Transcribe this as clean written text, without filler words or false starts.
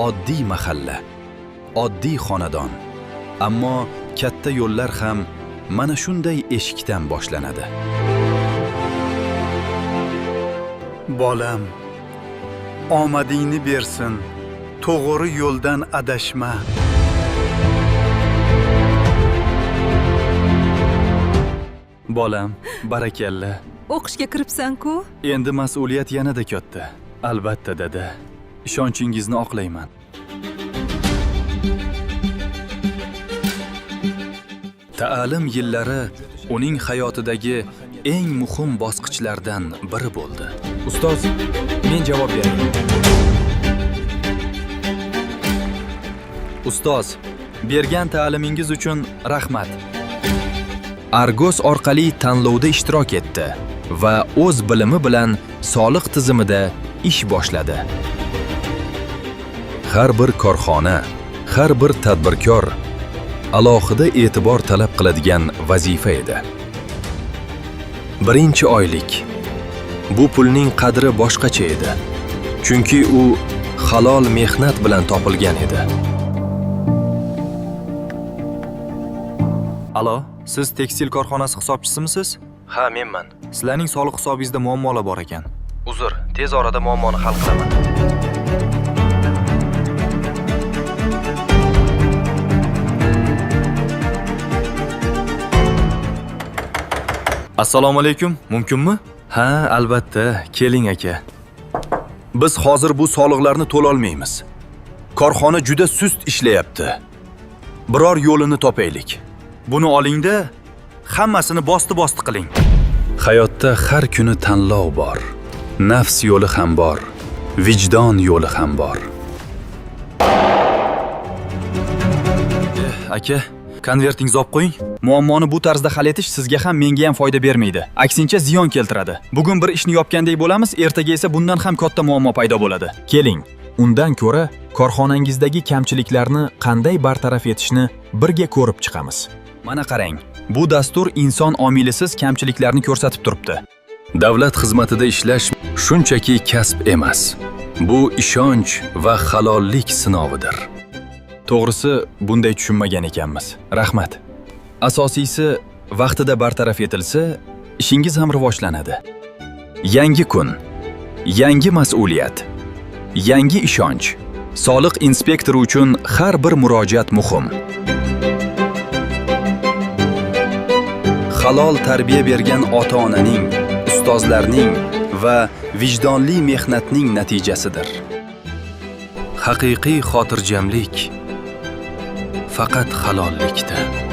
oddiy mahalla, oddiy xonadon. Ammo katta yo'llar ham mana shunday eshikdan boshlanadi. Bolam, omadingni bersin, to'g'ri yo'ldan adashma. Bolam, barakalla. O'qishga kiribsan-ku? Endi mas'uliyat yanada katta. Albatta, dada. Ishonchingizni oqlayman. Ta'lim yillari uning hayotidagi eng muhim bosqichlardan biri bo'ldi. Ustoz, men javob beraman. Ustoz, bergan ta'limingiz uchun rahmat. Argos orqali tanlovda ishtirok etdi va o'z bilimi bilan soliq tizimida ish boshladi. Har bir korxona, har bir tadbirkor alohida e'tibor talab qiladigan vazifa edi. Birinchi oylik. Bu pulning qadri boshqacha edi. Chunki u halol mehnat bilan topilgan edi. Alo, siz tekstil korxonasi hisobchisimisiz? Ha, menman. Sizlarning soliq hisobingizda muammolar bor ekan. Uzr, tez orada muammoni hal qilaman. Assalomu alaykum, mumkinmi? Ha, albatta, keling aka. Biz hozir bu soliqlarni to'la olmaymiz. Korxona juda sust ishlayapti. Biror yo'lini topaylik. Buni olingda, hammasini bosti qiling. Hayotda har kuni tanlov bor. Nafs yo'li ham bor, vijdon yo'li ham bor. Aka, konvertingiz olib qo'ying. Muammoni bu tarzda hal etish sizga ham menga ham foyda bermaydi. Aksincha ziyon keltiradi. Bugun bir ishni yopgandek bo'lamiz, ertaga esa bundan ham katta muammo paydo bo'ladi. Keling, undan ko'ra korxonangizdagi kamchiliklarni qanday bartaraf etishni birga ko'rib chiqamiz. Mana qarang, bu dastur inson omilisiz kamchiliklarni ko'rsatib turibdi. Davlat xizmatida ishlash shunchaki kasb emas. Bu ishonch va halollik sinovidir. To'g'risi, bunday tushunmagan ekanmiz. Rahmat. Asosiysi, vaqtida bartaraf etilsa, ishingiz ham rivojlanadi. Yangi kun, yangi mas'uliyat, yangi ishonch. Soliq inspektori uchun har bir murojaat muhim. Halol tarbiya bergan ota-onaning, ustozlarning va vijdonli mehnatning natijasidir. Haqiqiy xotirjamlik faqat halollikda.